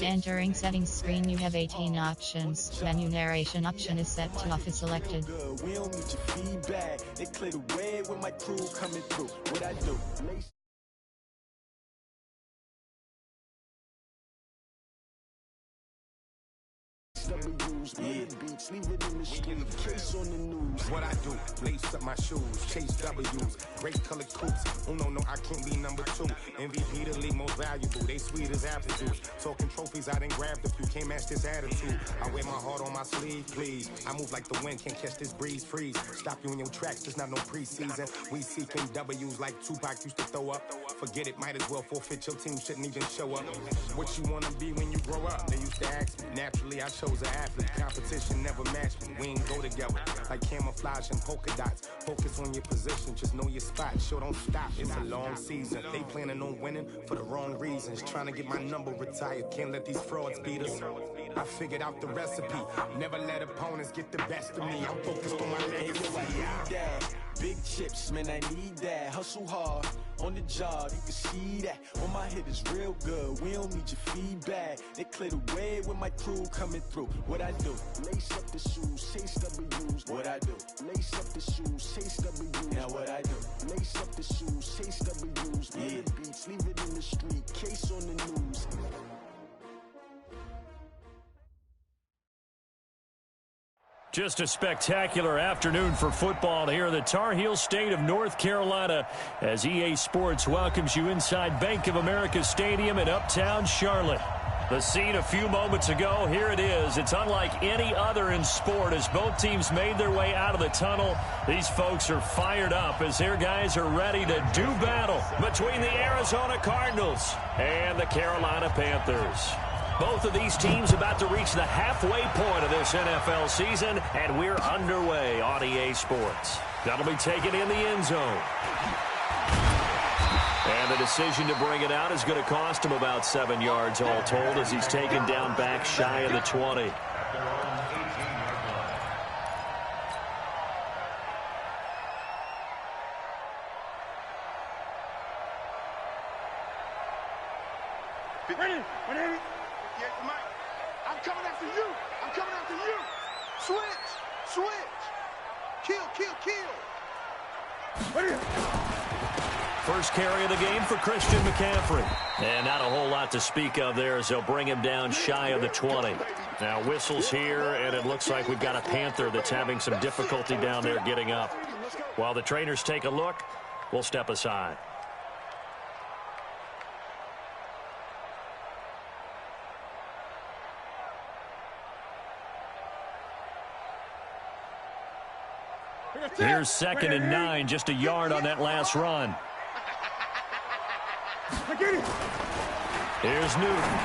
Entering settings screen, you have 18 options. Menu narration option is set to off is selected. We don't need your feedback. They clear the way with my crew coming through. What I do? Beats, leave it in the street, case on the news. What I do, lace up my shoes, chase W's, great colored coops. Oh no, I can't be number 2. MVP the league most valuable, they sweet as apple juice. Talking trophies, I done grabbed a few, can't match this attitude. I wear my heart on my sleeve, please. I move like the wind, can't catch this breeze, freeze. Stop you in your tracks, there's not no preseason. We seeking W's like Tupac used to throw up. Forget it, might as well forfeit, your team shouldn't even show up. What you wanna be when you grow up? They used to ask me, naturally I chose an athlete. Competition never matched me, we ain't go together. Like camouflage and polka dots. Focus on your position, just know your spot. Sure, don't stop, it's a long season. They planning on winning for the wrong reasons. Trying to get my number retired, can't let these frauds beat us. I figured out the recipe, never let opponents get the best of me. I'm focused on my legacy. Big chips, man, I need that. Hustle hard, on the job, you can see that. On my hit is real good, we don't need your feedback. They clear the way with my crew coming through. What I do? Lace up the shoes, chase W's. What I do? Lace up the shoes, chase W's. Now what I do? Lace up the shoes, chase W's. Yeah. Beats, leave it in the street, case on the news. Just a spectacular afternoon for football here in the Tar Heel state of North Carolina as EA Sports welcomes you inside Bank of America Stadium in Uptown Charlotte. The scene a few moments ago, here it is. It's unlike any other in sport as both teams made their way out of the tunnel. These folks are fired up as their guys are ready to do battle between the Arizona Cardinals and the Carolina Panthers. Both of these teams about to reach the halfway point of this NFL season, and we're underway on EA Sports. That'll be taken in the end zone. And the decision to bring it out is going to cost him about 7 yards all told as he's taken down back shy of the 20. I'm coming after you. I'm coming after you. Switch. Kill. First carry of the game for Christian McCaffrey. And not a whole lot to speak of there as they'll bring him down shy of the 20. Now whistles here, and it looks like we've got a Panther that's having some difficulty down there getting up. While the trainers take a look, we'll step aside. Here's 2nd and 9, just a yard on that last run. Here's Newton.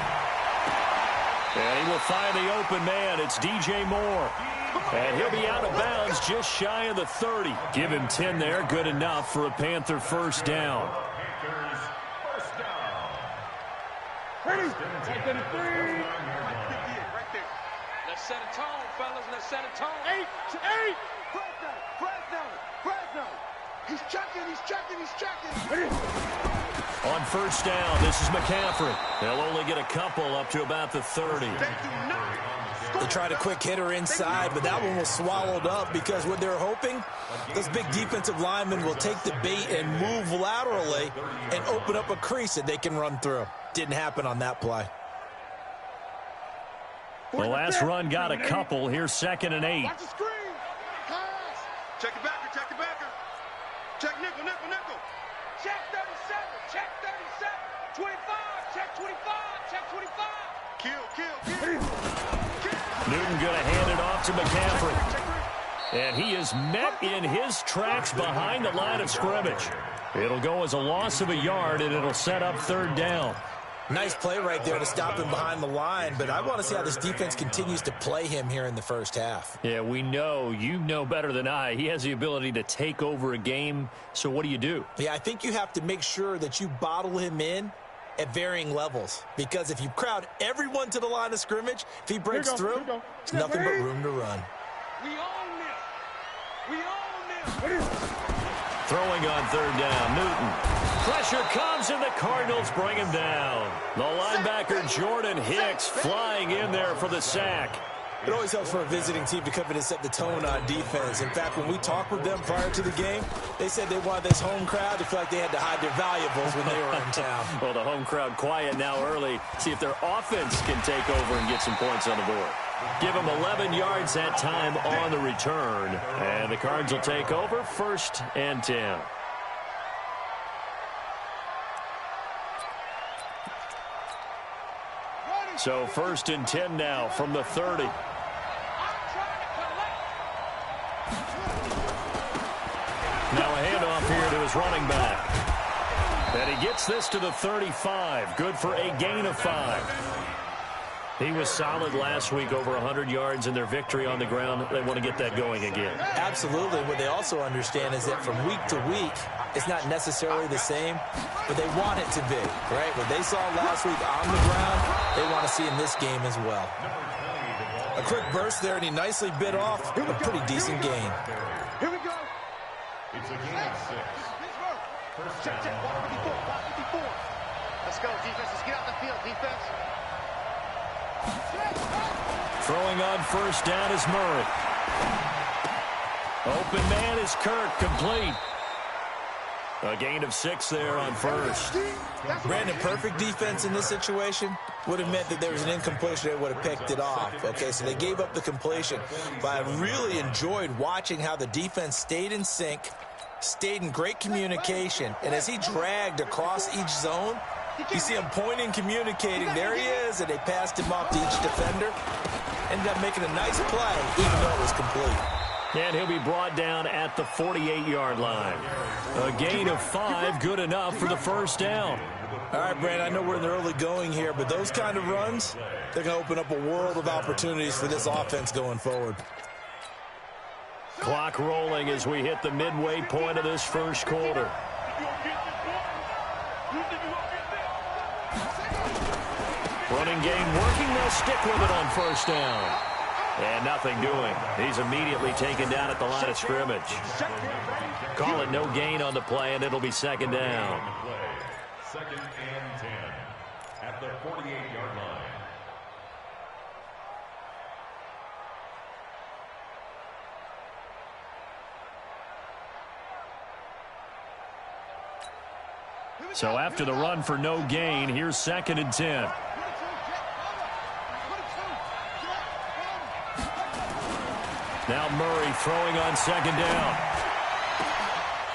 And he will find the open man. It's DJ Moore. And he'll be out of bounds just shy of the 30. Give him 10 there, good enough for a Panther first down. Ready? 3. Let's set a tone, fellas. Let's set a tone. 8 to 8. Fresno. He's checking. On first down, this is McCaffrey. They'll only get a couple up to about the 30. They tried a quick hitter inside, but that one was swallowed up because what they're hoping, this big defensive lineman will take the bait and move laterally and open up a crease that they can run through. Didn't happen on that play. The last run got a couple. Here's 2nd and 8. Watch the screen. Pass. Check it backer. Check nickel. Check 37. Check 37. 25. Check 25. Check 25. Kill. Newton going to hand it off to McCaffrey. And he is met in his tracks behind the line of scrimmage. It'll go as a loss of a yard, and it'll set up 3rd down. Nice play right there to stop him behind the line, but I want to see how this defense continues to play him here in the first half. Yeah, we know. You know better than I. He has the ability to take over a game, so what do? Yeah, I think you have to make sure that you bottle him in at varying levels, because if you crowd everyone to the line of scrimmage, if he breaks through, it's nothing but room to run. We own this. Throwing on 3rd down, Newton. Pressure comes, and the Cardinals bring him down. The linebacker, Jordan Hicks, flying in there for the sack. It always helps for a visiting team to come in and set the tone on defense. In fact, when we talked with them prior to the game, they said they wanted this home crowd to feel like they had to hide their valuables when they were in town. Well, the home crowd quiet now early. See if their offense can take over and get some points on the board. Give them 11 yards that time on the return. And the Cards will take over 1st and 10. So 1st and 10 now from the 30. Now a handoff here to his running back. And he gets this to the 35. Good for a gain of 5. He was solid last week, over 100 yards in their victory on the ground. They want to get that going again. Absolutely. What they also understand is that from week to week, it's not necessarily the same, but they want it to be, right? What they saw last week on the ground, they want to see in this game as well. A quick burst there, and he nicely bit off a pretty decent gain. Here we go. It's a gain of 6. Check, check. 54. Let's go, defense. Let's get out the field, defense. Throwing on 1st down is Murray. Open man is Kirk, complete. A gain of 6 there on 1st. Brandon, perfect defense in this situation would have meant that there was an incompletion. They would have picked it off. Okay, so they gave up the completion. But I really enjoyed watching how the defense stayed in sync, stayed in great communication, and as he dragged across each zone, you see him pointing, communicating. There he is, and they passed him off to each defender. Ended up making a nice play, even though it was complete. And he'll be brought down at the 48-yard line. A gain of 5, good enough for the 1st down. All right, Brandon, I know we're in the early going here, but those kind of runs, they're going to open up a world of opportunities for this offense going forward. Clock rolling as we hit the midway point of this 1st quarter. Running game working. They'll stick with it on 1st down. And nothing doing. He's immediately taken down at the line of scrimmage. Call it no gain on the play, and it'll be 2nd down. 2nd and 10 at the 48-yard line. So after the run for no gain, here's 2nd and 10. Now Murray throwing on 2nd down.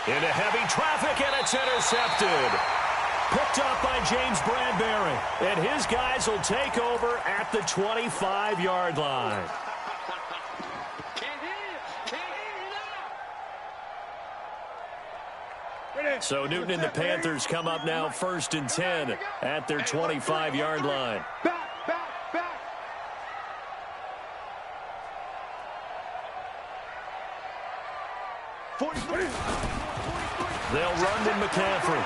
Into heavy traffic, and it's intercepted. Picked up by James Bradbury. And his guys will take over at the 25-yard line. So Newton and the Panthers come up now 1st and 10 at their 25-yard line. They'll run to McCaffrey.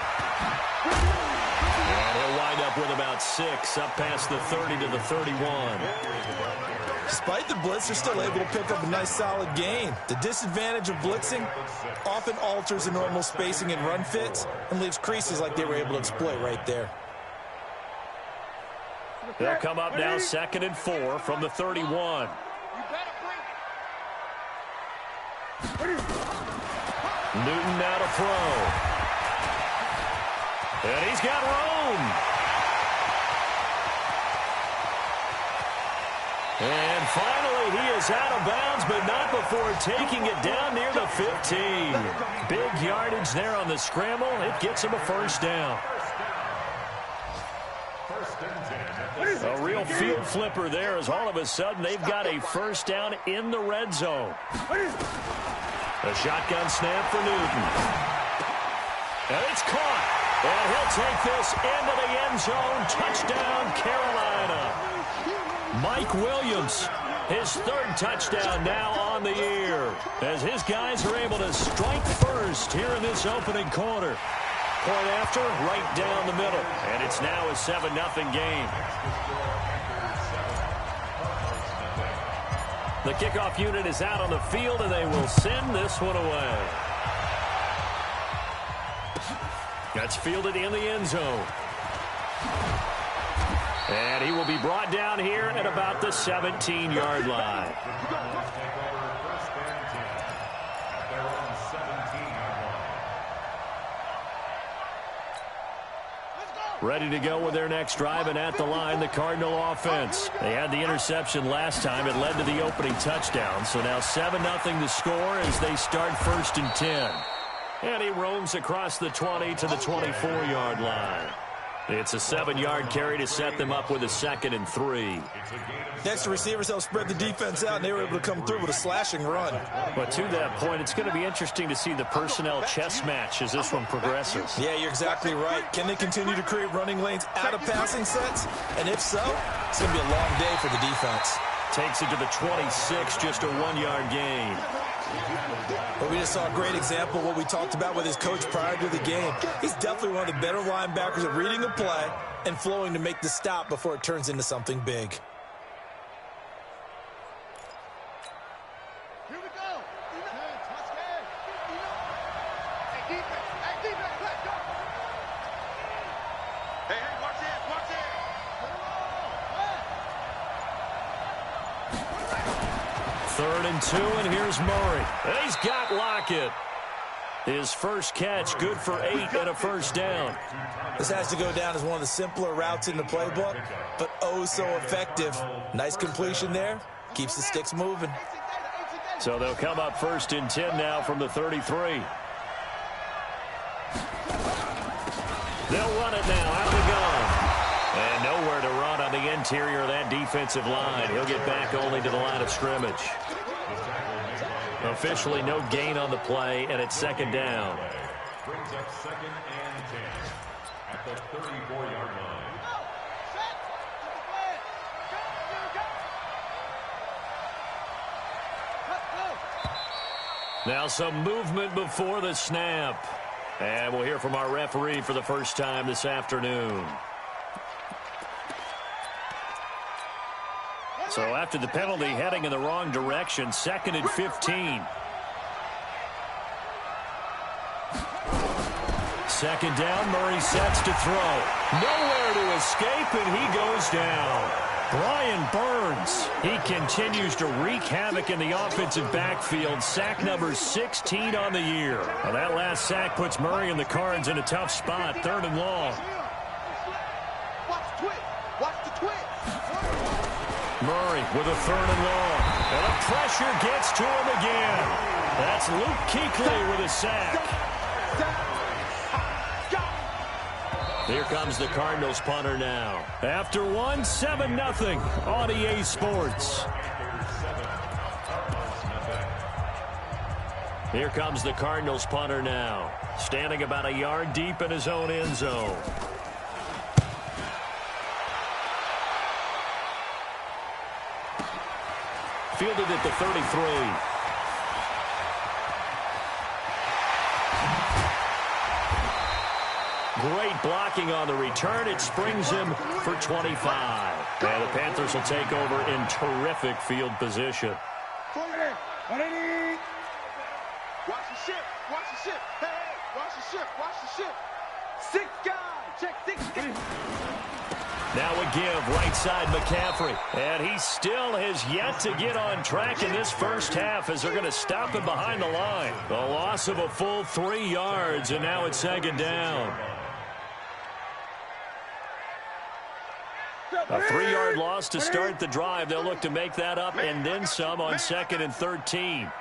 And he'll wind up with about 6 up past the 30 to the 31. Despite the blitz, they're still able to pick up a nice solid gain. The disadvantage of blitzing often alters the normal spacing and run fits and leaves creases like they were able to exploit right there. They'll come up now 2nd and 4 from the 31. Newton now to throw. And he's got room. And finally, he is out of bounds, but not before taking it down near the 15. Big yardage there on the scramble. It gets him a 1st down. A real field flipper there, as all of a sudden they've got a 1st down in the red zone. A shotgun snap for Newton. And it's caught. And he'll take this into the end zone. Touchdown, Carolina. Mike Williams, his 3rd touchdown now on the year, as his guys are able to strike first here in this opening quarter. Point after, right down the middle. And it's now a 7-0 game. The kickoff unit is out on the field, and they will send this one away. That's fielded in the end zone. And he will be brought down here at about the 17-yard line. Ready to go with their next drive, and at the line, the Cardinal offense. They had the interception last time. It led to the opening touchdown. So now 7-0 to score as they start 1st and 10. And he roams across the 20 to the 24-yard line. It's a 7-yard carry to set them up with a 2nd and 3. Next, the receivers helped spread the defense out, and they were able to come through with a slashing run. But to that point, it's going to be interesting to see the personnel chess match as this one progresses. Yeah, you're exactly right. Can they continue to create running lanes out of passing sets? And if so, it's going to be a long day for the defense. Takes it to the 26, just a 1-yard gain. But we just saw a great example of what we talked about with his coach prior to the game. He's definitely one of the better linebackers at reading a play and flowing to make the stop before it turns into something big. Here we go. Hey, defense, let's go. Hey, watch this, watch this. 3rd and 2, and here's Murray. He's got Lockett. His first catch, good for 8 and a 1st down. This has to go down as one of the simpler routes in the playbook, but oh so effective. Nice completion there. Keeps the sticks moving. So they'll come up 1st and 10 now from the 33. They'll run it now out of the gun. And nowhere to run on the interior of that defensive line. He'll get back only to the line of scrimmage. Officially no gain on the play, and it's 2nd down. Brings up 2nd and 10 at the 34-yard line. Now some movement before the snap. And we'll hear from our referee for the first time this afternoon. So after the penalty, heading in the wrong direction, 2nd and 15. 2nd down, Murray sets to throw. Nowhere to escape, and he goes down. Brian Burns, he continues to wreak havoc in the offensive backfield. Sack number 16 on the year. Well, that last sack puts Murray and the Cards in a tough spot, 3rd and long. Watch the twitch. Watch the twitch. Murray with a 3rd and long. And the pressure gets to him again. That's Luke Kuechly with a sack. Here comes the Cardinals punter now. After one, 7-0 on EA Sports. Here comes the Cardinals punter now. Standing about a yard deep in his own end zone. Fielded at the 33. Great blocking on the return. It springs him for 25. And the Panthers will take over in terrific field position. Watch the ship. Watch the ship. Hey, watch the ship. Watch the ship. 6 guys. Check 6 guys. Now a give, right side McCaffrey. And he still has yet to get on track in this first half as they're going to stop him behind the line. The loss of a full 3 yards, and now it's 2nd down. A 3-yard loss to start the drive. They'll look to make that up and then some on 2nd and 13.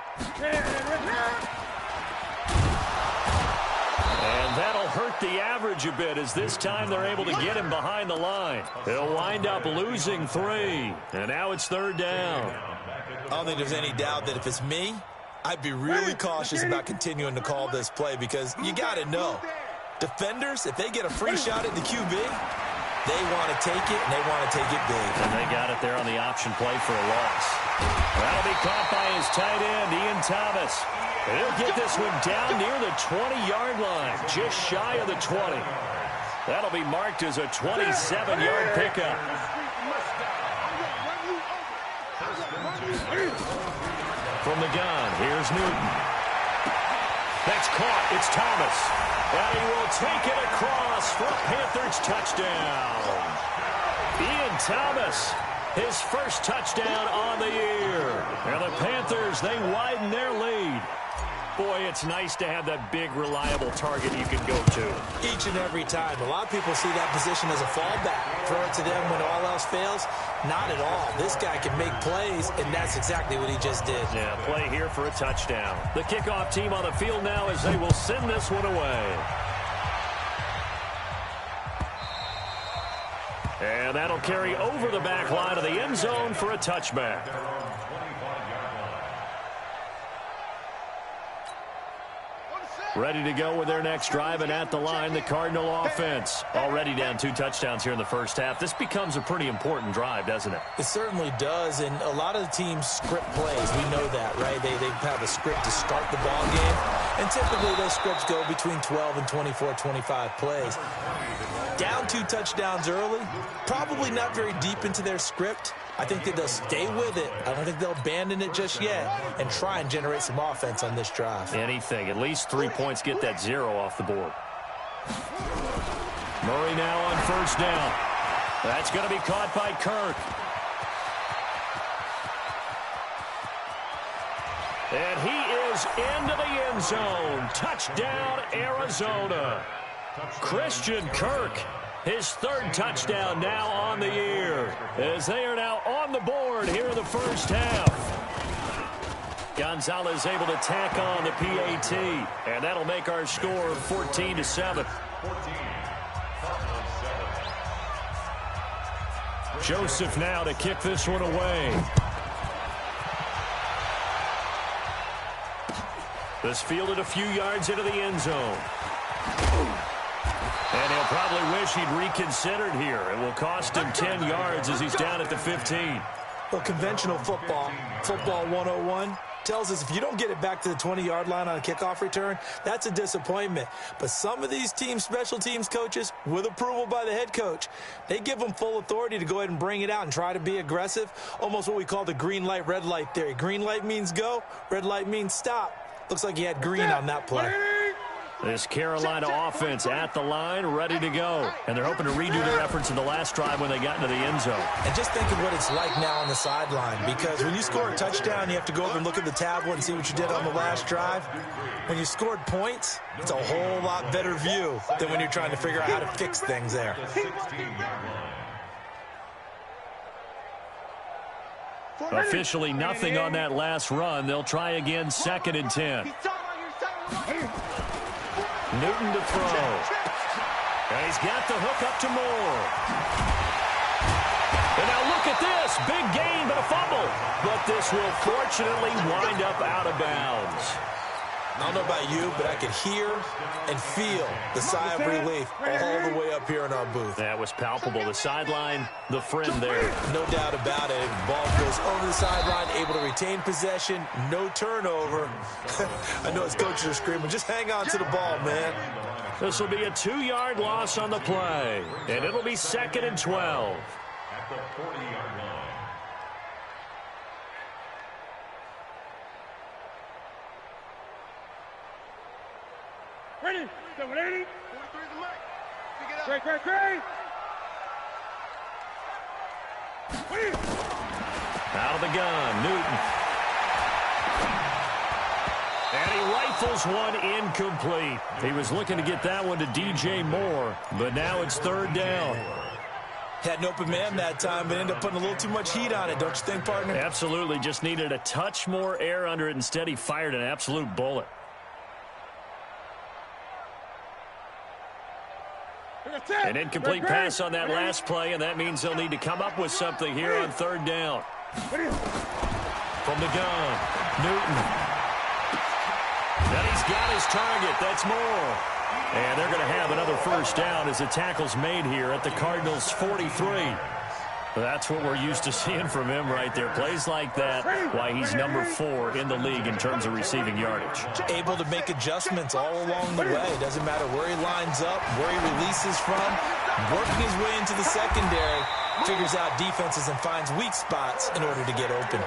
And that'll hurt the average a bit as this time they're able to get him behind the line. He'll wind up losing 3. And now it's 3rd down. I don't think there's any doubt that if it's me, I'd be really cautious about continuing to call this play because you got to know, defenders, if they get a free shot at the QB, they want to take it, and they want to take it big. And they got it there on the option play for a loss. That'll be caught by his tight end, Ian Thomas. He'll get this one down near the 20-yard line, just shy of the 20. That'll be marked as a 27-yard pickup. From the gun, here's Newton. That's caught. It's Thomas. And he will take it across for a Panthers touchdown. Ian Thomas, his first touchdown on the year. And the Panthers, they widen their lead. Boy, it's nice to have that big, reliable target you can go to. Each and every time. A lot of people see that position as a fallback. Throw it to them when all else fails. Not at all. This guy can make plays, and that's exactly what he just did. Yeah, play here for a touchdown. The kickoff team on the field now as they will send this one away. And that'll carry over the back line of the end zone for a touchback. Ready to go with their next drive, and at the line, the Cardinal offense. Already down 2 touchdowns here in the first half. This becomes a pretty important drive, doesn't it? It certainly does, and a lot of the teams script plays. We know that, right? They have a script to start the ball game, and typically those scripts go between 12 and 24, 25 plays. Down 2 touchdowns early, probably not very deep into their script. I think that they'll stay with it. I don't think they'll abandon it just yet and try and generate some offense on this drive. Anything. At least 3 points, get that 0 off the board. Murray now on first down. That's going to be caught by Kirk. And he is into the end zone. Touchdown, Arizona. Christian Kirk, his 3rd touchdown now on the year, as they are now on the board here in the first half. Gonzalez able to tack on the PAT, and that'll make our score 14-7. Joseph now to kick this one away. This fielded a few yards into the end zone. And he'll probably wish he'd reconsidered here. It will cost him 10 yards as he's down at the 15. Well, conventional football 101, tells us if you don't get it back to the 20-yard line on a kickoff return, that's a disappointment. But some of these team special teams coaches, with approval by the head coach, they give them full authority to go ahead and bring it out and try to be aggressive, almost what we call the green light, red light theory. Green light means go, red light means stop. Looks like he had green on that play. This Carolina offense at the line, ready to go. And they're hoping to redo their efforts in the last drive when they got into the end zone. And just think of what it's like now on the sideline, because when you score a touchdown, you have to go over and look at the tablet and see what you did on the last drive. When you scored points, it's a whole lot better view than when you're trying to figure out how to fix things there. Officially nothing on that last run. They'll try again, 2nd and 10. Newton to throw. And he's got the hook up to Moore. And now look at this. Big gain, but a fumble. But this will fortunately wind up out of bounds. I don't know about you, but I could hear and feel the sigh of relief all the way up here in our booth. That was palpable. The sideline, the friend there. No doubt about it. Ball goes over the sideline, able to retain possession, no turnover. I know his coaches are screaming, just hang on to the ball, man. This will be a 2-yard loss on the play, and it'll be 2nd and 12. At the 40-yard line. Ready? 780. 43 is the mic. Pick it up. Great. Out of the gun, Newton. And he rifles one incomplete. He was looking to get that one to DJ Moore, but now it's 3rd down. Had an open man that time, but ended up putting a little too much heat on it, don't you think, partner? Absolutely. Just needed a touch more air under it. Instead, he fired an absolute bullet. An incomplete pass on that last play, and that means they'll need to come up with something here on 3rd down. From the gun, Newton. Now he's got his target. That's Moore. And they're going to have another first down as the tackle's made here at the Cardinals' 43. That's what we're used to seeing from him right there. Plays like that, why he's number 4 in the league in terms of receiving yardage. Able to make adjustments all along the way. Doesn't matter where he lines up, where he releases from. Working his way into the secondary, figures out defenses and finds weak spots in order to get open.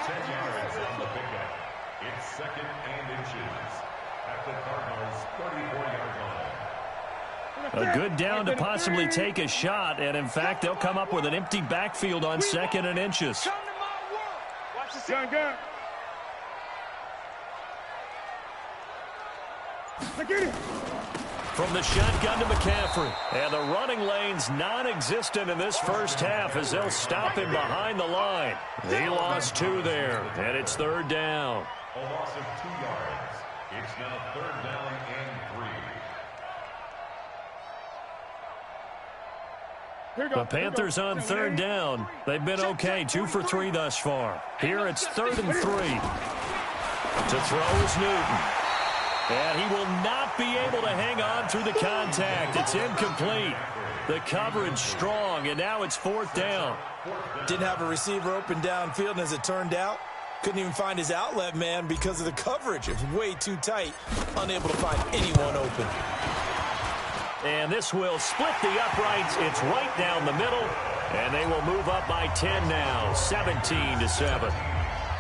10 yards on the pickup. It's second and inches at the Cardinals' 34-yard line. A good down to possibly take a shot, and in fact, they'll come up with an empty backfield on second and inches. Come to my work. Watch the gun. From the shotgun to McCaffrey. And the running lane's non-existent in this first half as they'll stop him behind the line. He lost 2 there, and it's third down. A loss of 2 yards. It's now third down and 3. The Panthers on third down. They've been okay, 2 for 3 thus far. Here it's 3rd and 3. To throw is Newton. And he will not be able to hang on through the contact. It's incomplete. The coverage strong, and now it's 4th down. Didn't have a receiver open downfield, and as it turned out, couldn't even find his outlet man because of the coverage. It was way too tight. Unable to find anyone open. And this will split the uprights. It's right down the middle, and they will move up by 10 now, 17-7.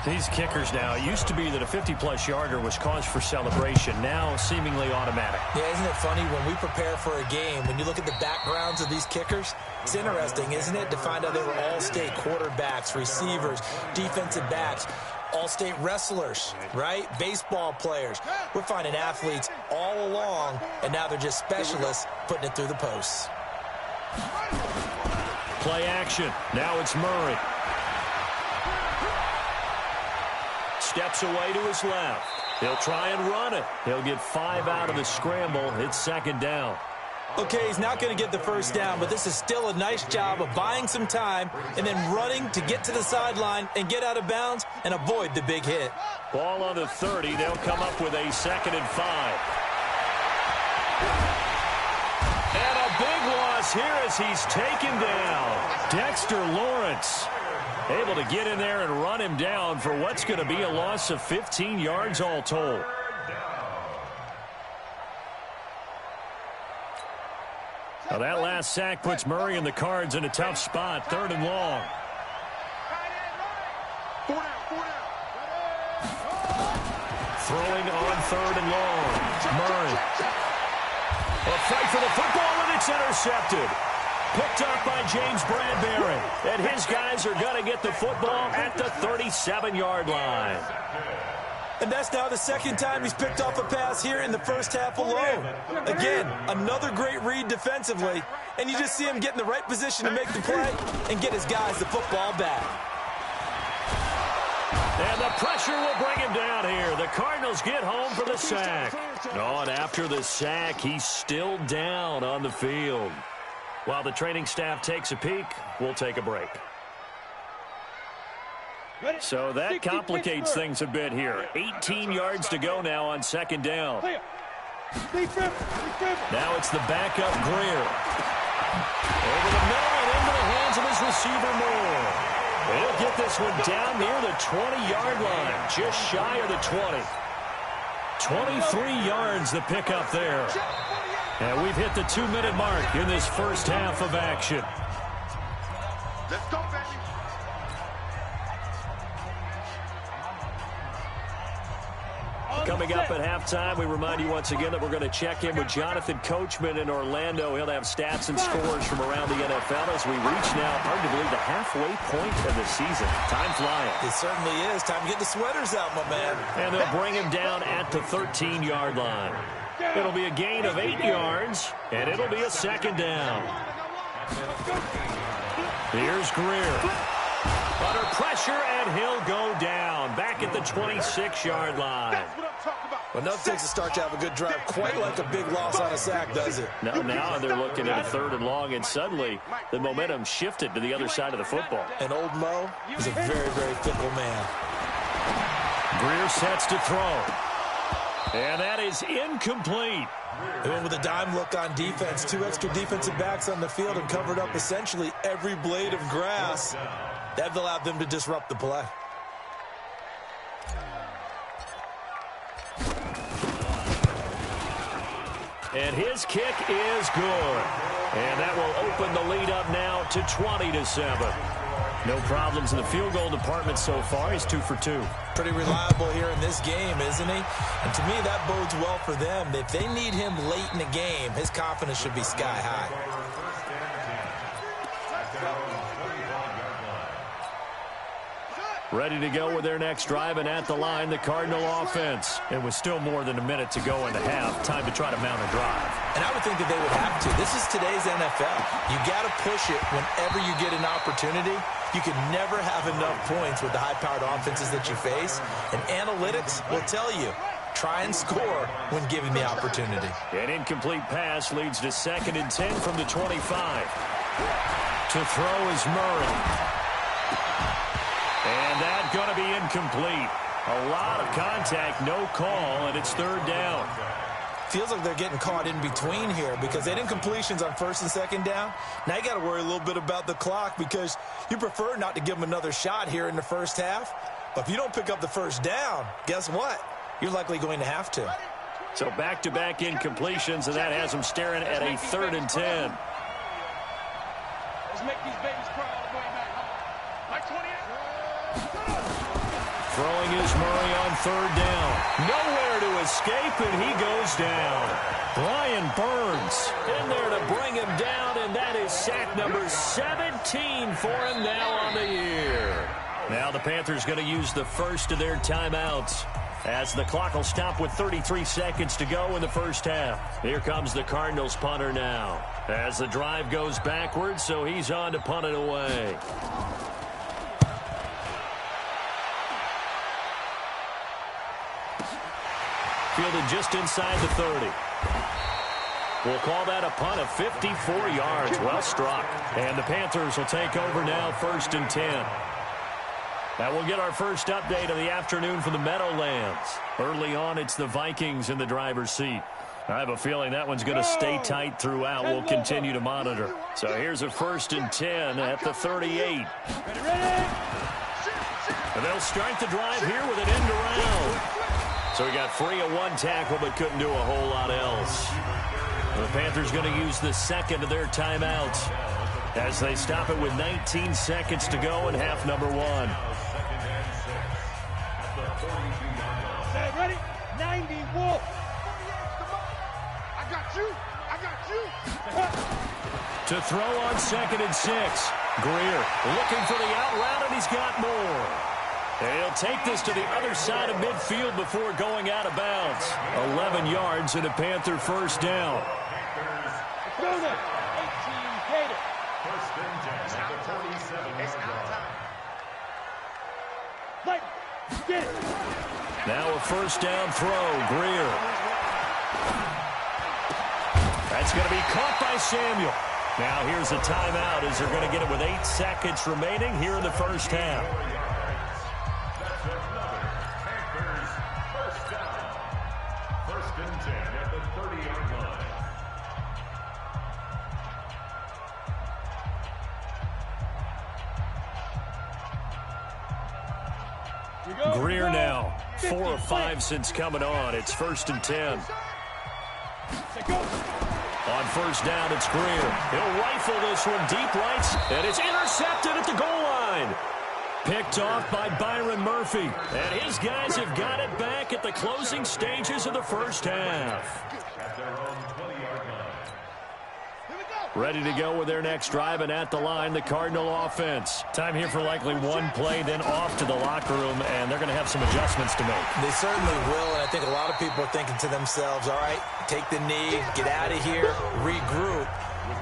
These kickers now, it used to be that a 50-plus yarder was cause for celebration. Now seemingly automatic. Yeah, isn't it funny when we prepare for a game, when you look at the backgrounds of these kickers, it's interesting, isn't it, to find out they were all-state quarterbacks, receivers, defensive backs, all-state wrestlers, right? Baseball players. We're finding athletes all along, and now they're just specialists putting it through the posts. Play action. Now it's Murray. Steps away to his left. He'll try and run it. He'll get 5 out of the scramble. It's 2nd down. Okay, he's not going to get the first down, but this is still a nice job of buying some time and then running to get to the sideline and get out of bounds and avoid the big hit. Ball on the 30. They'll come up with a 2nd and 5. And a big loss here as he's taken down. Dexter Lawrence able to get in there and run him down for what's going to be a loss of 15 yards all told. Now that last sack puts Murray and the Cards in a tough spot. 3rd and long. Throwing on 3rd and long. Murray. A fight for the football, and it's intercepted. Picked up by James Bradbury. And his guys are going to get the football at the 37-yard line. And that's now the 2nd time he's picked off a pass here in the first half alone. Again, another great read defensively. And you just see him get in the right position to make the play and get his guys the football back. And the pressure will bring him down here. The Cardinals get home for the sack. Oh, and after the sack, he's still down on the field. While the training staff takes a peek, we'll take a break. So that complicates things a bit here. 18 yards to go now on 2nd down. Now it's the backup Greer. Over the middle and into the hands of his receiver Moore. He'll get this one down near the 20-yard line, just shy of the 20. 23 yards the pickup there. And we've hit the 2-minute mark in this first half of action. Let's go, baby. Coming up at halftime, we remind you once again that we're going to check in with Jonathan Coachman in Orlando. He'll have stats and scores from around the NFL as we reach now arguably the halfway point of the season. Time flying. It certainly is. Time to get the sweaters out, my man. And they'll bring him down at the 13-yard line. It'll be a gain of 8 yards, and it'll be a 2nd down. Here's Greer. Under pressure, and he'll go down. Back at the 26-yard line. Well, nothing takes a start to have a good drive quite like a big loss on a sack, does it? Now they're looking at a 3rd and long, and suddenly the momentum shifted to the other side of the football. And old Mo is a very, very fickle man. Greer sets to throw. And that is incomplete. They went with a dime look on defense. 2 extra defensive backs on the field and covered up essentially every blade of grass. That allowed them to disrupt the play. And his kick is good. And that will open the lead up now to 20-7. No problems in the field goal department so far. He's 2 for 2. Pretty reliable here in this game, isn't he? And to me, that bodes well for them. If they need him late in the game, his confidence should be sky high. Ready to go with their next drive, and at the line, the Cardinal offense. And with still more than a minute to go in the half, time to try to mount a drive. And I would think that they would have to. This is today's NFL. You got to push it whenever you get an opportunity. You can never have enough points with the high-powered offenses that you face. And analytics will tell you, try and score when given the opportunity. An incomplete pass leads to 2nd and 10 from the 25. To throw is Murray. And that's going to be incomplete. A lot of contact, no call, and it's 3rd down. Feels like they're getting caught in between here because they had incompletions on 1st and 2nd down. Now you got to worry a little bit about the clock because you prefer not to give them another shot here in the first half. But if you don't pick up the 1st down, guess what? You're likely going to have to. So back-to-back incompletions, and that has them staring at a 3rd and 10. Let's make these babies cry all the way back home. Like 28. Throwing is Murray on 3rd down. Nowhere to escape, and he goes down. Brian Burns in there to bring him down, and that is sack number 17 for him now on the year. Now the Panthers going to use the first of their timeouts as the clock will stop with 33 seconds to go in the first half. Here comes the Cardinals punter now as the drive goes backwards, so he's on to punt it away. Fielded just inside the 30. We'll call that a punt of 54 yards. Well struck. And the Panthers will take over now, 1st and 10. Now we'll get our first update of the afternoon from the Meadowlands. Early on, it's the Vikings in the driver's seat. I have a feeling that one's going to stay tight throughout. We'll continue to monitor. So here's a 1st and 10 at the 38. And they'll start the drive here with an end around. So he got free of 1 tackle but couldn't do a whole lot else. The Panthers going to use the 2nd of their timeouts as they stop it with 19 seconds to go in half number 1. Ready? 90 Wolf. I got you. I got you. To throw on 2nd and 6. Greer looking for the out route, and he's got more. He'll take this to the other side of midfield before going out of bounds. 11 yards and a Panther 1st down. Now a 1st down throw. Greer. That's going to be caught by Samuel. Now here's a timeout as they're going to get it with 8 seconds remaining here in the first half. Greer now, 4 of 5 since coming on. It's 1st and 10. On 1st down, it's Greer. He'll rifle this one deep right, and it's intercepted at the goal line. Picked off by Byron Murphy, and his guys have got it back at the closing stages of the first half. Ready to go with their next drive, and at the line, the Cardinal offense. Time here for likely one play, then off to the locker room, and they're going to have some adjustments to make. They certainly will, and I think a lot of people are thinking to themselves, all right, take the knee, get out of here, regroup.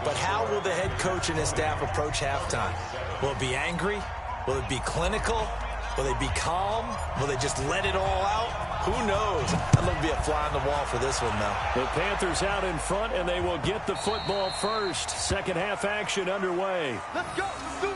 But how will the head coach and his staff approach halftime? Will it be angry? Will it be clinical? Will they be calm? Will they just let it all out? Who knows? I'd love to be a fly on the wall for this one, though. The Panthers out in front, and they will get the football first. Second half action underway. Let's go. Let's do it.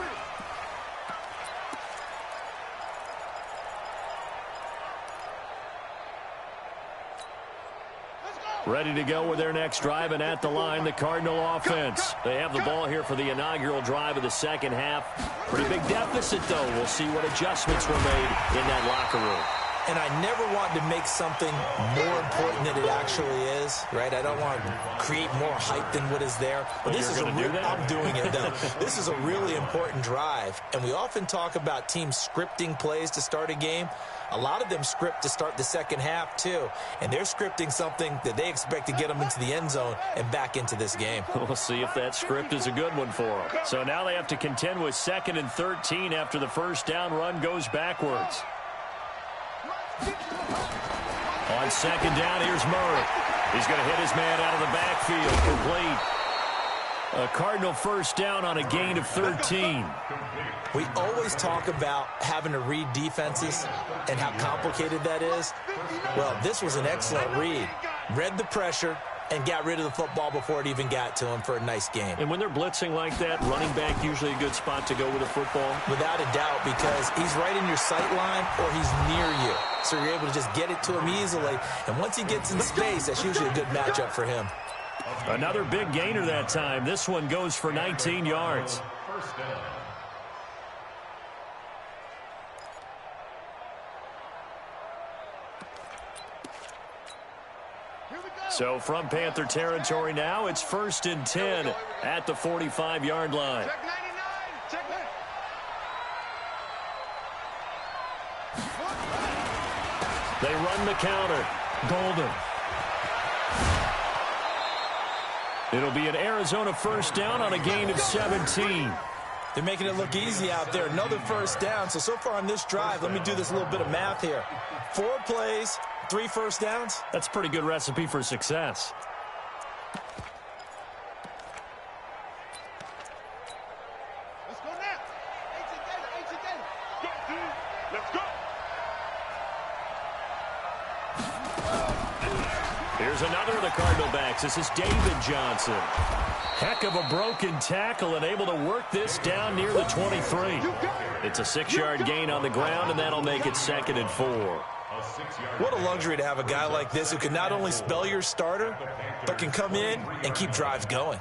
Ready to go with their next drive, and at the line, the Cardinal offense. They have the ball here for the inaugural drive of the second half. Pretty big deficit, though. We'll see what adjustments were made in that locker room. And I never want to make something more important than it actually is, right? I don't want to create more hype than what is there. But this is I'm doing it, though. This is a really important drive. And we often talk about teams scripting plays to start a game. A lot of them script to start the second half, too. And they're scripting something that they expect to get them into the end zone and back into this game. We'll see if that script is a good one for them. So now they have to contend with 2nd and 13 after the first down run goes backwards. On 2nd down, here's Murray. He's going to hit his man out of the backfield. Complete. A Cardinal first down on a gain of 13. We always talk about having to read defenses and how complicated that is. Well, this was an excellent read. Read the pressure and got rid of the football before it even got to him for a nice game. And when they're blitzing like that, running back usually a good spot to go with a football? Without a doubt, because he's right in your sight line or he's near you. So you're able to just get it to him easily. And once he gets in space, that's usually a good matchup for him. Another big gainer that time. This one goes for 19 yards. First down. So from Panther territory now, it's 1st and 10 at the 45-yard line. Check 99. Check 99. They run the counter. Golden. It'll be an Arizona first down on a gain of 17. They're making it look easy out there. Another first down. So far on this drive, let me do this little bit of math here. 4 plays, 3 first downs. That's a pretty good recipe for success. Let's go now. Ancient data. Go, dude. Let's go. Here's another of the Cardinal backs. This is David Johnson. Heck of a broken tackle and able to work this down near the 23. It's a 6-yard gain on the ground, and that'll make it 2nd and 4. What a luxury to have a guy like this who can not only spell your starter, but can come in and keep drives going.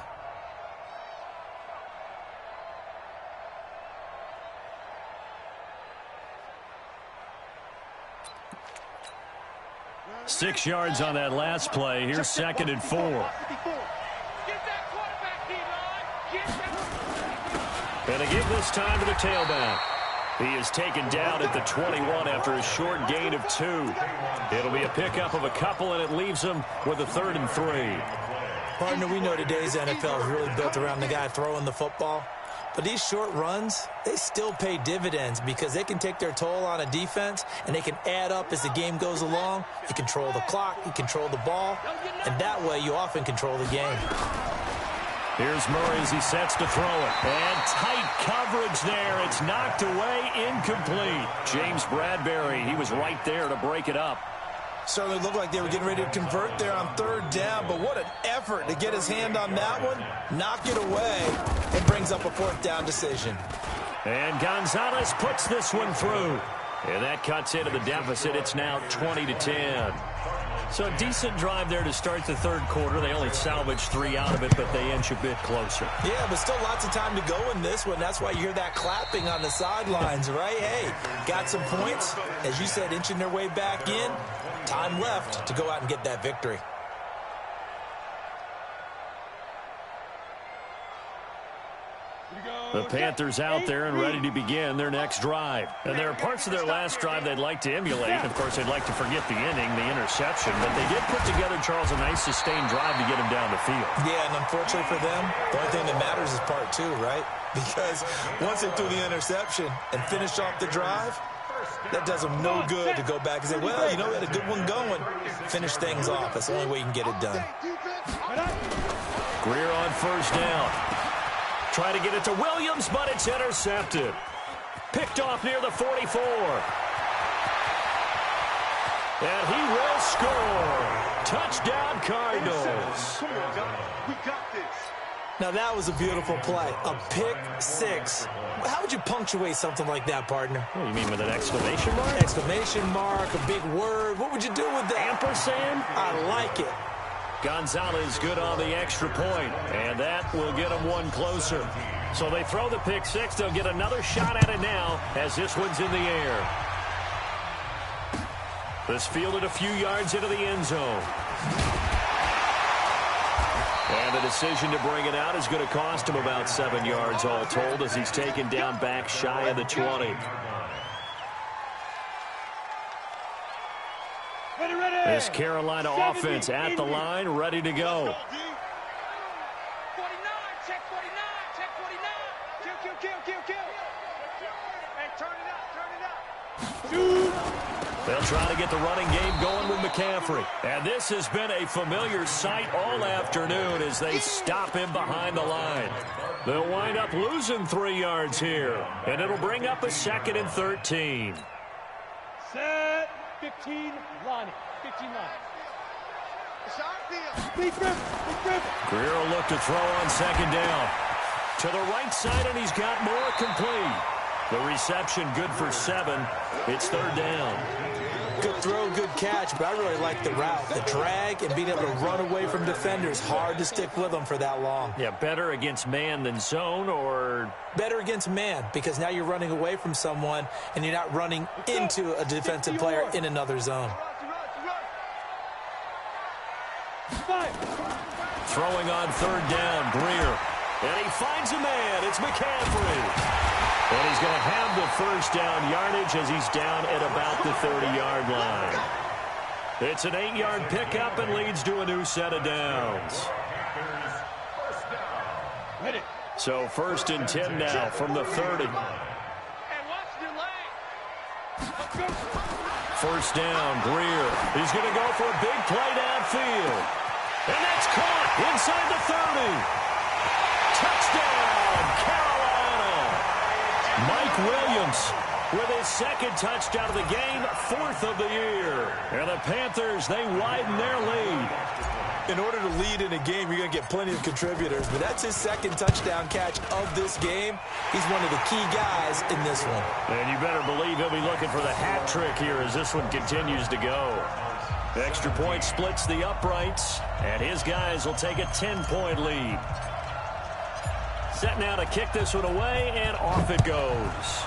Six yards on that last play. Here's 2nd and 4. And they give this time to the tailback. He is taken down at the 21 after a short gain of 2. It'll be a pickup of a couple, and it leaves them with a 3rd and 3. Partner, we know today's NFL is really built around the guy throwing the football. But these short runs, they still pay dividends because they can take their toll on a defense, and they can add up as the game goes along. You control the clock, you control the ball, and that way you often control the game. Here's Murray as he sets to throw it. And tight coverage there. It's knocked away, incomplete. James Bradbury, he was right there to break it up. Certainly looked like they were getting ready to convert there on 3rd down, but what an effort to get his hand on that one, knock it away, and brings up a 4th down decision. And Gonzalez puts this one through. And that cuts into the deficit. It's now 20-10. So a decent drive there to start the 3rd quarter. They only salvaged 3 out of it, but they inch a bit closer. Yeah, but still lots of time to go in this one. That's why you hear that clapping on the sidelines, right? Hey, got some points. As you said, inching their way back in. Time left to go out and get that victory. The Panthers out there and ready to begin their next drive. And there are parts of their last drive they'd like to emulate. Of course, they'd like to forget the inning, the interception. But they did put together, Charles, a nice sustained drive to get him down the field. Yeah, and unfortunately for them, the only thing that matters is part 2, right? Because once they threw the interception and finished off the drive, that does them no good to go back and say, well, you know, we had a good one going. Finish things off. That's the only way you can get it done. Greer on first down. Try to get it to Williams, but it's intercepted. Picked off near the 44. And he will score. Touchdown, Cardinals. We got this. Now, that was a beautiful play. A pick 6. How would you punctuate something like that, partner? What do you mean, with an exclamation mark? Exclamation mark, a big word. What would you do with that? Ampersand? I like it. Gonzalez good on the extra point, and that will get them one closer. So they throw the pick 6. They'll get another shot at it now as this one's in the air. This fielded a few yards into the end zone. And the decision to bring it out is going to cost him about 7 yards all told as he's taken down back shy of the 20. This Carolina offense at the line, ready to go. 49, check 49, check 49. Kill. Hey, turn it up. They'll try to get the running game going with McCaffrey. And this has been a familiar sight all afternoon as they stop him behind the line. They'll wind up losing 3 yards here. And it'll bring up a 2nd and 13. Set. 15 line. 15 line. Greer will look to throw on 2nd down. To the right side, and he's got more complete. The reception good for 7. It's 3rd down. Good throw, good catch, but I really like the route. The drag and being able to run away from defenders. Hard to stick with them for that long. Yeah, better against man than zone, or? Better against man, because now you're running away from someone and you're not running into a defensive player in another zone. Throwing on 3rd down, Greer. And he finds a man. It's McCaffrey. And he's going to have the 1st down yardage as he's down at about the 30-yard line. It's an 8-yard pickup and leads to a new set of downs. So 1st and 10 now from the 30. 1st down, Greer. He's going to go for a big play downfield. And that's caught inside the 30. Touchdown, Carolina. Mike Williams with his 2nd touchdown of the game, 4th of the year. And the Panthers, they widen their lead. In order to lead in a game, you're going to get plenty of contributors, but that's his 2nd touchdown catch of this game. He's one of the key guys in this one. And you better believe he'll be looking for the hat trick here as this one continues to go. The extra point splits the uprights, and his guys will take a 10-point lead. Set now to kick this one away, and off it goes.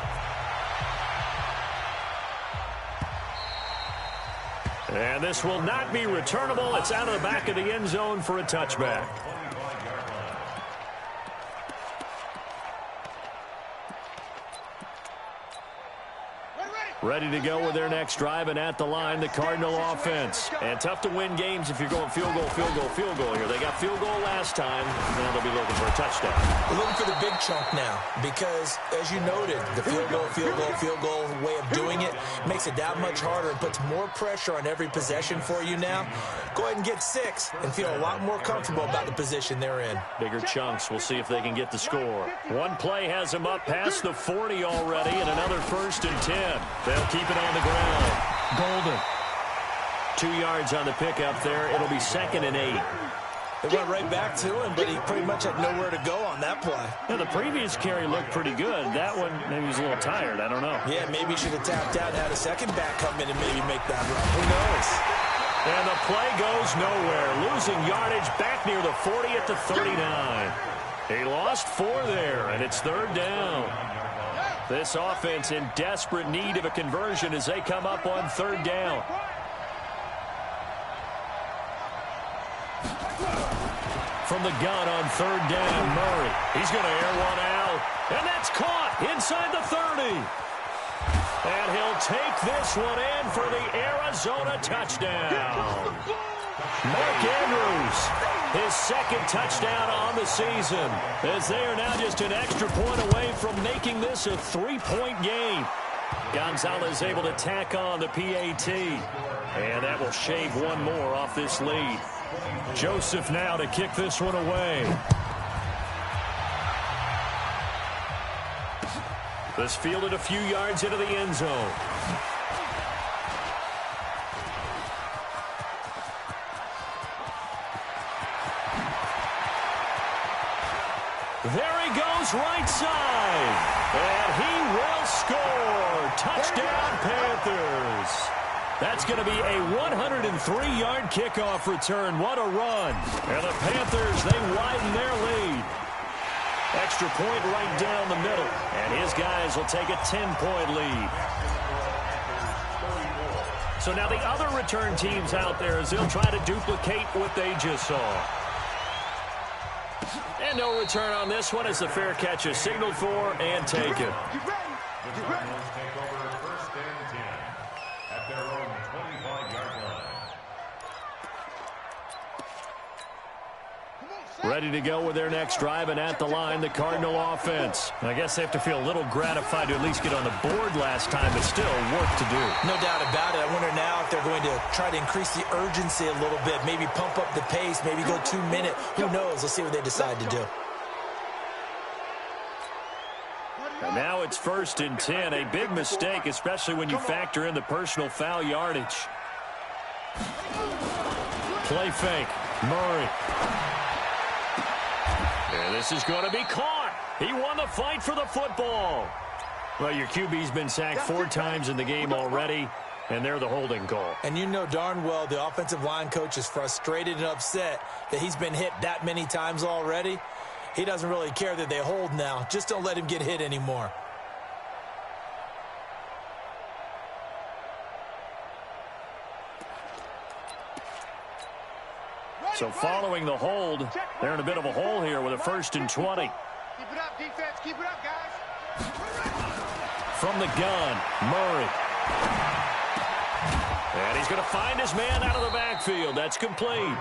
And this will not be returnable. It's out of the back of the end zone for a touchback. Ready to go with their next drive, and at the line, the Cardinal offense. And tough to win games if you're going field goal here. They got field goal last time. Now they'll be looking for a touchdown. We're looking for the big chunk now because, as you noted, the field goal way of doing it makes it that much harder and puts more pressure on every possession for you now. Go ahead and get 6 and feel a lot more comfortable about the position they're in. Bigger chunks. We'll see if they can get the score. One play has them up past the 40 already, and another 1st and 10. They'll keep it on the ground. Golden. 2 yards on the pickup there. It'll be 2nd and 8. They went right back to him, but he pretty much had nowhere to go on that play. Yeah, the previous carry looked pretty good. That one, maybe he was a little tired. I don't know. Yeah, maybe he should have tapped out, had a second back come in and maybe make that run. Who knows? And the play goes nowhere. Losing yardage back near the 40 at the 39. He lost 4 there, and it's 3rd down. This offense in desperate need of a conversion as they come up on 3rd down. From the gun on 3rd down, Murray. He's going to air one out. And that's caught inside the 30. And he'll take this one in for the Arizona touchdown. Mark Andrews, his 2nd touchdown on the season, as they are now just an extra point away from making this a 3-point game. Gonzalez able to tack on the PAT, and that will shave one more off this lead. Joseph now to kick this one away. This fielded a few yards into the end zone. There he goes right side. And he will score. Touchdown, Panthers. That's going to be a 103-yard kickoff return. What a run. And the Panthers, they widen their lead. Extra point right down the middle. And his guys will take a 10-point lead. So now the other return teams out there as they'll try to duplicate what they just saw. And no return on this one as the fair catch is signaled for and taken. The Cardinals take over 1st and 10 at their own 25-yard line. Ready to go with their next drive, and at the line, the Cardinal offense. I guess they have to feel a little gratified to at least get on the board last time, but still work to do. No doubt about it. I wonder now if they're going to try to increase the urgency a little bit, maybe pump up the pace, maybe go 2 minute. Who knows? Let's see what they decide to do. And now it's 1st and 10, a big mistake, especially when you factor in the personal foul yardage. Play fake, Murray. And this is going to be caught. He won the fight for the football. Well, your QB's been sacked 4 times in the game already, and they're the holding call. And you know darn well the offensive line coach is frustrated and upset that he's been hit that many times already. He doesn't really care that they hold now. Just don't let him get hit anymore. So following the hold, they're in a bit of a hole here with a 1st and 20. Keep it up, defense. Keep it up, guys. From the gun, Murray. And he's going to find his man out of the backfield. That's complete.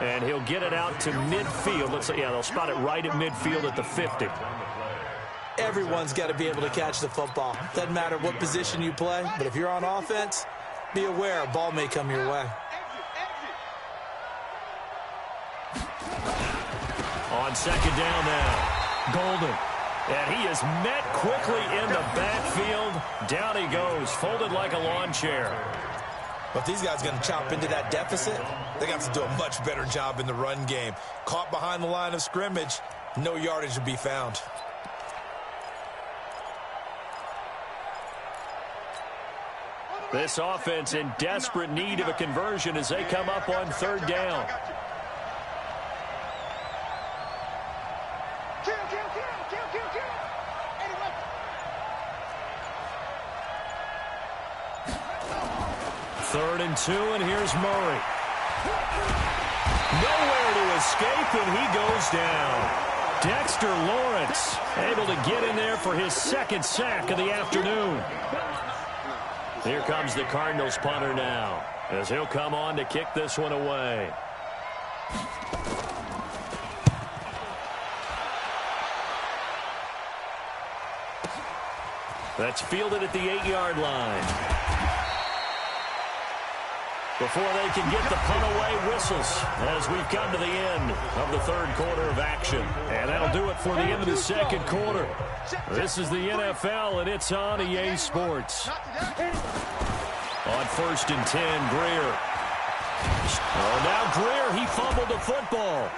And he'll get it out to midfield. Let's say, yeah, they'll spot it right at midfield at the 50. Everyone's got to be able to catch the football. Doesn't matter what position you play, but if you're on offense, be aware a ball may come your way. On 2nd down now, Golden. And he is met quickly in the backfield. Down he goes, folded like a lawn chair. But if these guys are going to chop into that deficit, they're going to have to do a much better job in the run game. Caught behind the line of scrimmage, no yardage to be found. This offense in desperate need of a conversion as they come up on 3rd down. Third and 2, and here's Murray. Nowhere to escape, and he goes down. Dexter Lawrence able to get in there for his 2nd sack of the afternoon. Here comes the Cardinals punter now, as he'll come on to kick this one away. That's fielded at the 8-yard line. Before they can get the punt away, whistles as we've come to the end of the 3rd quarter of action. And that'll do it for the end of the 2nd quarter. This is the NFL, and it's on EA Sports. On 1st and 10, Greer. Oh, now Greer, he fumbled the football.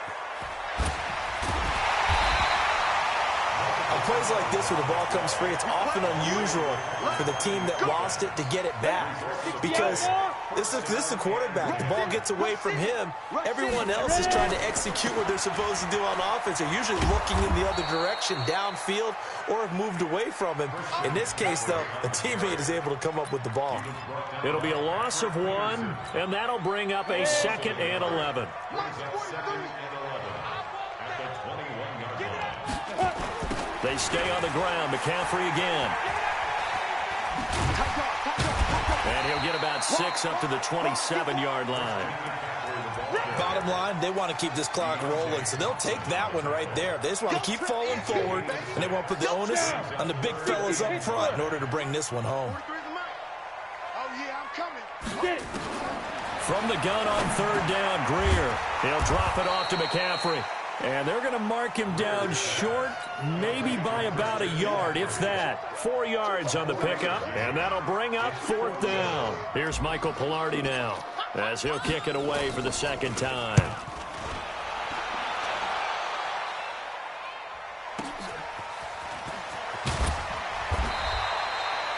On plays like this where the ball comes free, it's often unusual for the team that lost it to get it back. Because this is a quarterback. The ball gets away from him. Everyone else is trying to execute what they're supposed to do on offense. They're usually looking in the other direction, downfield, or have moved away from him. In this case, though, a teammate is able to come up with the ball. It'll be a loss of 1, and that'll bring up a 2nd and 11. They stay on the ground. McCaffrey again. And he'll get about 6 up to the 27-yard line. Bottom line, they want to keep this clock rolling, so they'll take that one right there. They just want to keep falling forward, and they want to put the onus on the big fellas up front in order to bring this one home. From the gun on 3rd down, Greer. He'll drop it off to McCaffrey. And they're going to mark him down short, maybe by about a yard, if that. 4 yards on the pickup, and that'll bring up 4th down. Here's Michael Pilardi now, as he'll kick it away for the 2nd time.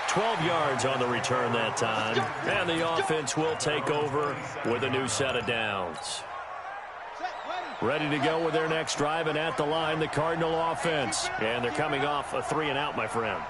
$12 yards on the return that time, and the offense will take over with a new set of downs. Ready to go with their next drive, and at the line, the Cardinal offense. And they're coming off a 3-and-out, my friend.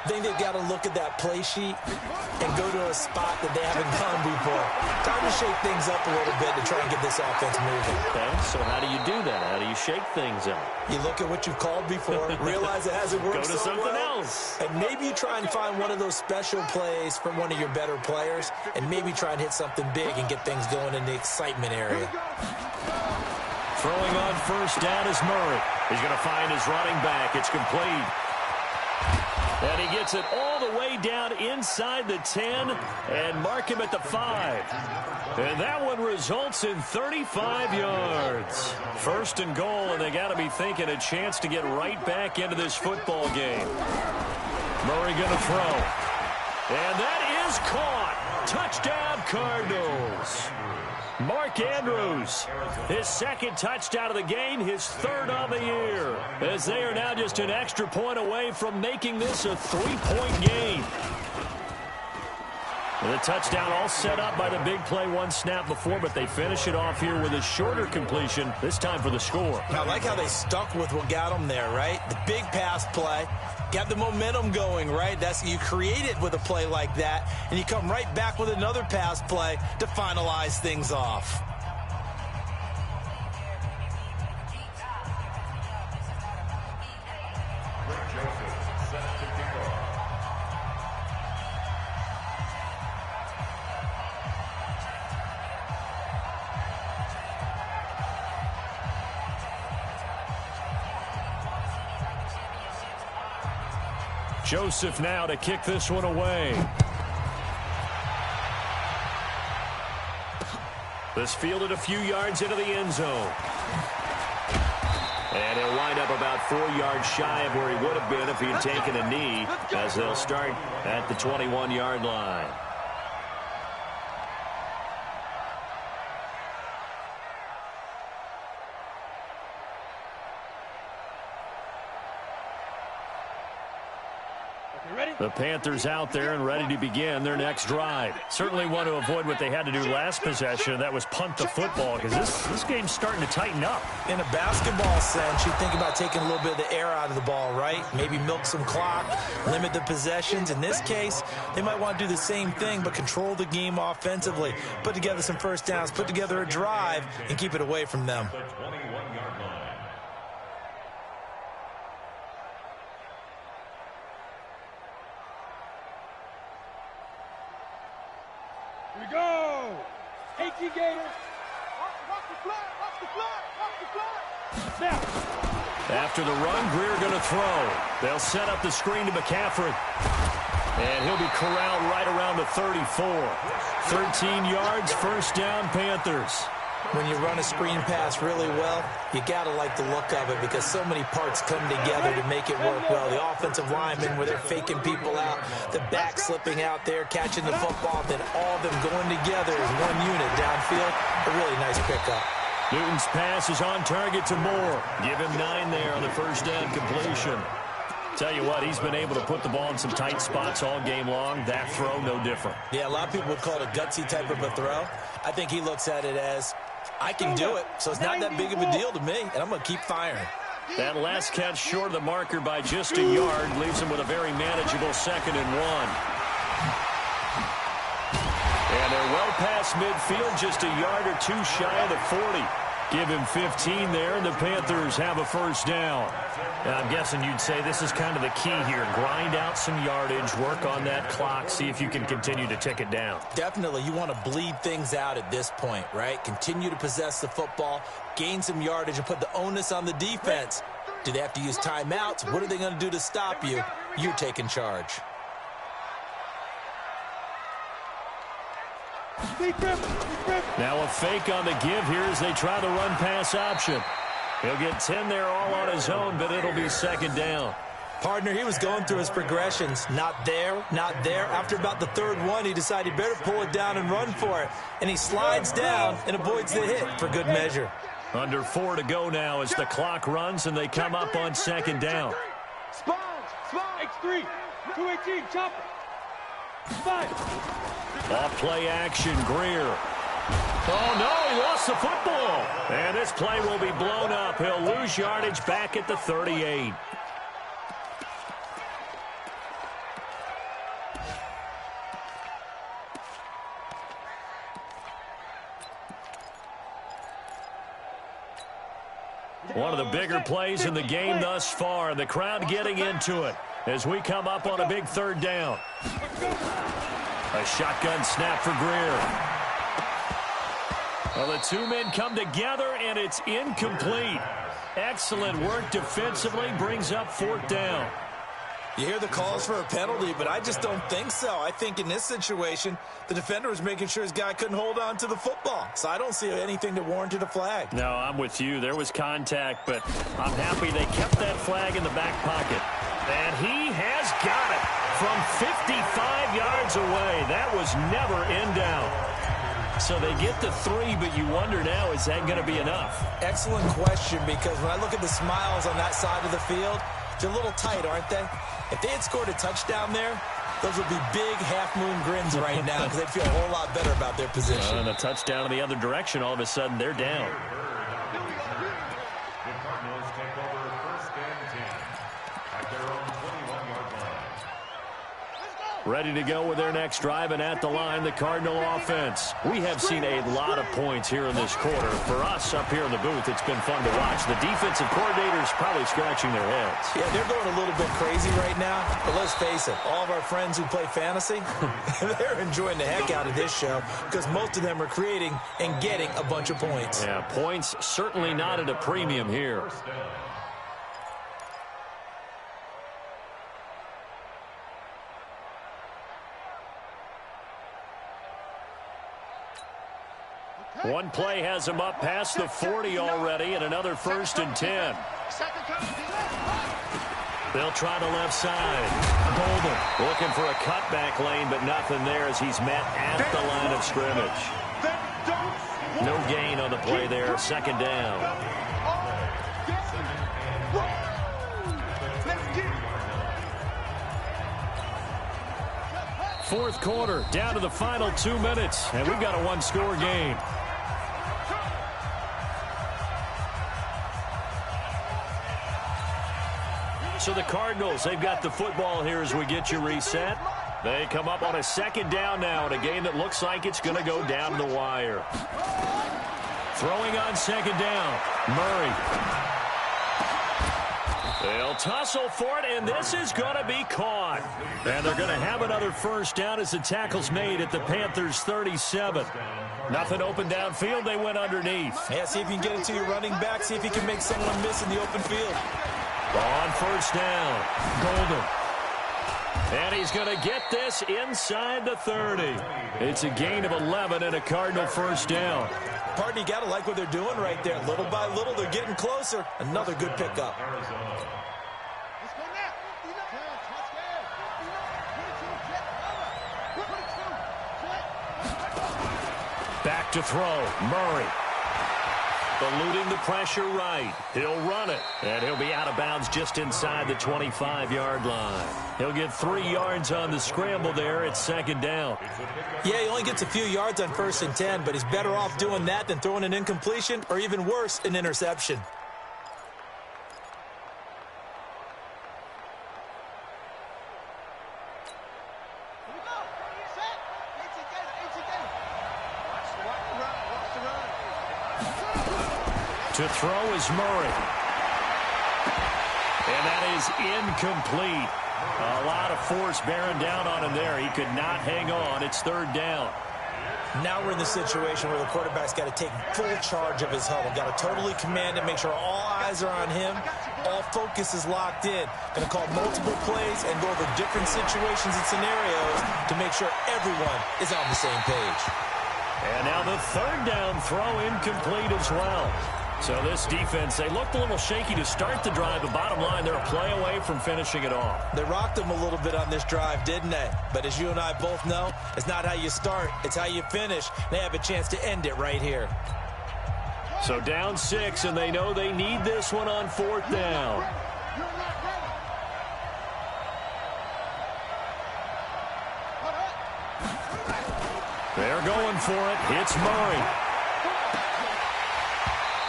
I think they've got to look at that play sheet and go to a spot that they haven't gone before. Time to shake things up a little bit to try and get this offense moving. Okay, so how do you do that? How do you shake things up? You look at what you've called before, realize it hasn't worked Go to so something well, else. and maybe you try and find one of those special plays from one of your better players, and maybe try and hit something big and get things going in the excitement area. Throwing on first down is Murray. He's going to find his running back. It's complete. And he gets it all the way down inside the 10 and mark him at the 5. And that one results in 35 yards. First and goal, and they got to be thinking a chance to get right back into this football game. Murray going to throw. And that is caught. Touchdown, Cardinals. Mark Andrews, his second touchdown of the game, his third on the year, as they are now just an extra point away from making this a 3-point game. And the touchdown all set up by the big play one snap before, but they finish it off here with a shorter completion, this time for the score. I like how they stuck with what got them there, right? The big pass play. Got the momentum going, right? You create it with a play like that, and you come right back with another pass play to finalize things off. Joseph now to kick this one away. This fielded a few yards into the end zone. And he'll wind up about 4 yards shy of where he would have been if he'd taken a knee, as they'll start at the 21-yard line. The Panthers out there and ready to begin their next drive. Certainly want to avoid what they had to do last possession. That was punt the football, because this game's starting to tighten up. In a basketball sense, you think about taking a little bit of the air out of the ball, right? Maybe milk some clock, limit the possessions. In this case, they might want to do the same thing, but control the game offensively. Put together some first downs, put together a drive, and keep it away from them. The 21-yard line. Here we go. Hey, Gator. Watch the flag. Watch the flag. Watch the flag. Now. After the run, Greer going to throw. They'll set up the screen to McCaffrey. And he'll be corralled right around the 34. 13 yards, first down, Panthers. When you run a screen pass really well, you got to like the look of it because so many parts come together to make it work well. The offensive linemen where they're faking people out, the back slipping out there, catching the football, then all of them going together as one unit downfield. A really nice pickup. Newton's pass is on target to Moore. Give him 9 there on the first down completion. Tell you what, he's been able to put the ball in some tight spots all game long. That throw, no different. Yeah, a lot of people would call it a gutsy type of a throw. I think he looks at it as, I can do it, so it's not that big of a deal to me, and I'm going to keep firing. That last catch short of the marker by just a yard leaves him with a very manageable 2nd and 1. And they're well past midfield, just a yard or two shy of the 40. Give him 15 there, and the Panthers have a first down. Now, I'm guessing you'd say this is kind of the key here. Grind out some yardage, work on that clock, see if you can continue to tick it down. Definitely. You want to bleed things out at this point, right? Continue to possess the football, gain some yardage, and put the onus on the defense. Do they have to use timeouts? What are they going to do to stop you? You're taking charge. Now a fake on the give here as they try the run-pass option. He'll get 10 there all on his own, but it'll be 2nd down. Partner, he was going through his progressions. Not there, not there. After about the 3rd one, he decided he better pull it down and run for it. And he slides down and avoids the hit for good measure. Under 4 to go now as the clock runs and they come up on 2nd down. Sponge, X3, 218, chopper. 5. Off play action, Greer. Oh, no, he lost the football. And this play will be blown up. He'll lose yardage back at the 38. One of the bigger plays in the game thus far. The crowd getting into it as we come up on a big third down. A shotgun snap for Greer. Well, the two men come together, and it's incomplete. Excellent work defensively, brings up fourth down. You hear the calls for a penalty, but I just don't think so. I think in this situation, the defender was making sure his guy couldn't hold on to the football. So I don't see anything that warranted a flag. No, I'm with you. There was contact, but I'm happy they kept that flag in the back pocket. And he has got it from 55 yards away. That was never in doubt. So they get the 3, but you wonder now, is that going to be enough? Excellent question, because when I look at the smiles on that side of the field, they're a little tight, aren't they? If they had scored a touchdown there, those would be big half-moon grins right now because they'd feel a whole lot better about their position. And a touchdown in the other direction, all of a sudden they're down. The Cardinals take over first and 10 at their own 21-yard line. Ready to go with their next drive, and at the line, the Cardinal offense. We have seen a lot of points here in this quarter. For us up here in the booth, it's been fun to watch. The defensive coordinators probably scratching their heads. Yeah, they're going a little bit crazy right now. But let's face it, all of our friends who play fantasy, they're enjoying the heck out of this show because most of them are creating and getting a bunch of points. Yeah, points certainly not at a premium here. One play has him up past the 40 already, and another first and 10. They'll try the left side. Golden looking for a cutback lane, but nothing there as he's met at the line of scrimmage. No gain on the play there. Second down. Fourth quarter, down to the final 2 minutes, and we've got a one-score game. So the Cardinals, they've got the football here as we get you reset. They come up on a second down now in a game that looks like it's going to go down to the wire. Throwing on second down, Murray. They'll tussle for it, and this is going to be caught. And they're going to have another first down as the tackle's made at the Panthers' 37. Nothing open downfield. They went underneath. Yeah, see if you can get it to your running back. See if you can make someone miss in the open field. On first down, Golden. And he's going to get this inside the 30. It's a gain of 11 and a Cardinal first down. Pardon, you got to like what they're doing right there. Little by little, they're getting closer. Another good pickup. Back to throw, Murray. Eluding the pressure right. He'll run it, and he'll be out of bounds just inside the 25-yard line. He'll get 3 yards on the scramble there at second down. Yeah, he only gets a few yards on first and 10, but he's better off doing that than throwing an incompletion or even worse, an interception. To throw is Murray. And that is incomplete. A lot of force bearing down on him there. He could not hang on. It's third down. Now we're in the situation where the quarterback's got to take full charge of his huddle. Got to totally command it, make sure all eyes are on him. All focus is locked in. Going to call multiple plays and go over different situations and scenarios to make sure everyone is on the same page. And now the third down throw incomplete as well. So this defense, they looked a little shaky to start the drive, but bottom line, they're a play away from finishing it off. They rocked them a little bit on this drive, didn't they? But as you and I both know, it's not how you start, it's how you finish. They have a chance to end it right here. So down 6, and they know they need this one on fourth down. They're going for it. It's Murray.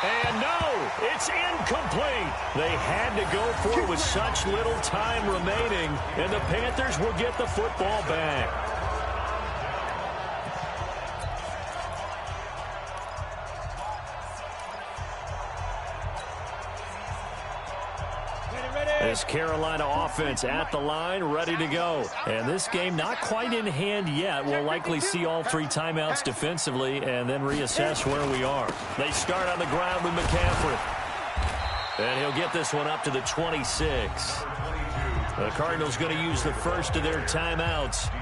And no, it's incomplete. They had to go for it with such little time remaining, and the Panthers will get the football back. This Carolina offense at the line, ready to go. And this game not quite in hand yet. We'll likely see all 3 timeouts defensively and then reassess where we are. They start on the ground with McCaffrey. And he'll get this one up to the 26. The Cardinals going to use the first of their timeouts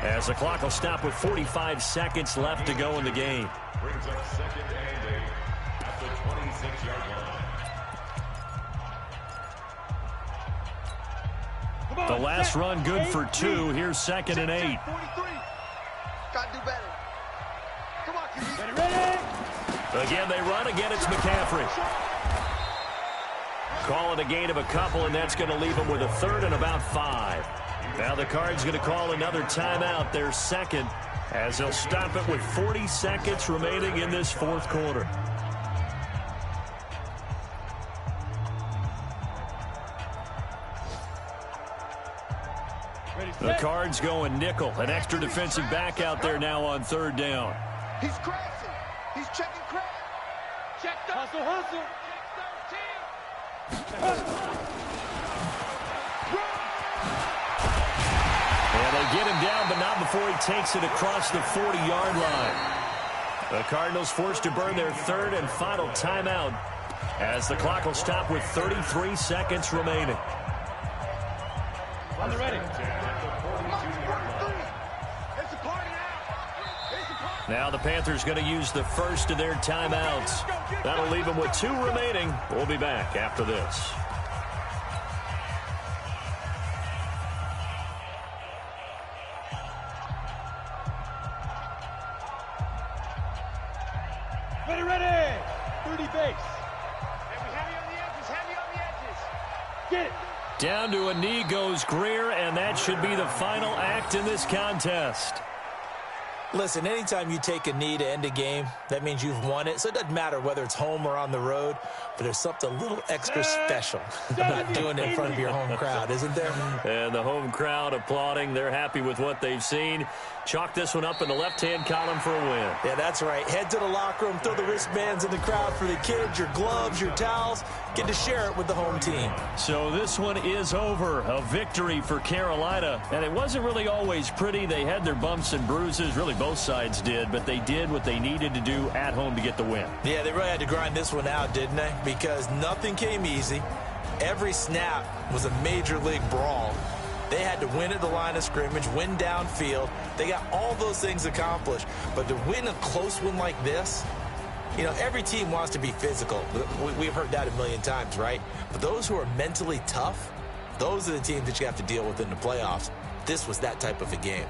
as the clock will stop with 45 seconds left to go in the game. Brings up 2nd and 8 at the 26-yard line. The last run good for 2. Here's 2nd and 8. Got to do better. Come on, QB. Ready? Again, they run. Again, it's McCaffrey. Calling a gain of a couple, and that's going to leave them with a 3rd and about 5. Now the Cards going to call another timeout, their second, as they'll stop it with 40 seconds remaining in this 4th quarter. The Cards going nickel. An extra defensive back out there now on 3rd down. He's crashing. He's checking crash. Check the hustle. And they get him down, but not before he takes it across the 40-yard line. The Cardinals forced to burn their 3rd and final timeout as the clock will stop with 33 seconds remaining. On the ready. Now the Panthers going to use the first of their timeouts. That'll leave them with 2 remaining. We'll be back after this. Ready. 30 base. Heavy on the edges. Get it. Down to a knee goes Greer, and that should be the final act in this contest. Listen, anytime you take a knee to end a game, that means you've won it. So it doesn't matter whether it's home or on the road, but there's something a little extra special about doing it in front of your home crowd, isn't there? And the home crowd applauding. They're happy with what they've seen. Chalk this one up in the left-hand column for a win. Yeah, that's right. Head to the locker room, throw the wristbands in the crowd for the kids, your gloves, your towels. Get to share it with the home team. So this one is over. A victory for Carolina. And it wasn't really always pretty. They had their bumps and bruises. Really, both sides did. But they did what they needed to do at home to get the win. Yeah, they really had to grind this one out, didn't they? Because nothing came easy. Every snap was a major league brawl. They had to win at the line of scrimmage, win downfield. They got all those things accomplished. But to win a close one like this, you know, every team wants to be physical. We've heard that a million times, right? But those who are mentally tough, those are the teams that you have to deal with in the playoffs. This was that type of a game.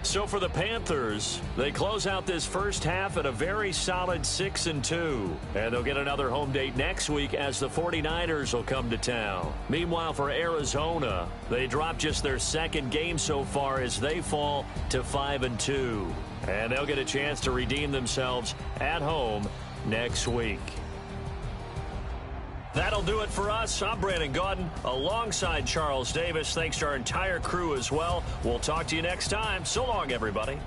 So for the Panthers, they close out this first half at a very solid 6-2. And they'll get another home date next week as the 49ers will come to town. Meanwhile, for Arizona, they drop just their 2nd game so far as they fall to 5-2. And they'll get a chance to redeem themselves at home next week. That'll do it for us. I'm Brandon Gaudin alongside Charles Davis. Thanks to our entire crew as well. We'll talk to you next time. So long, everybody.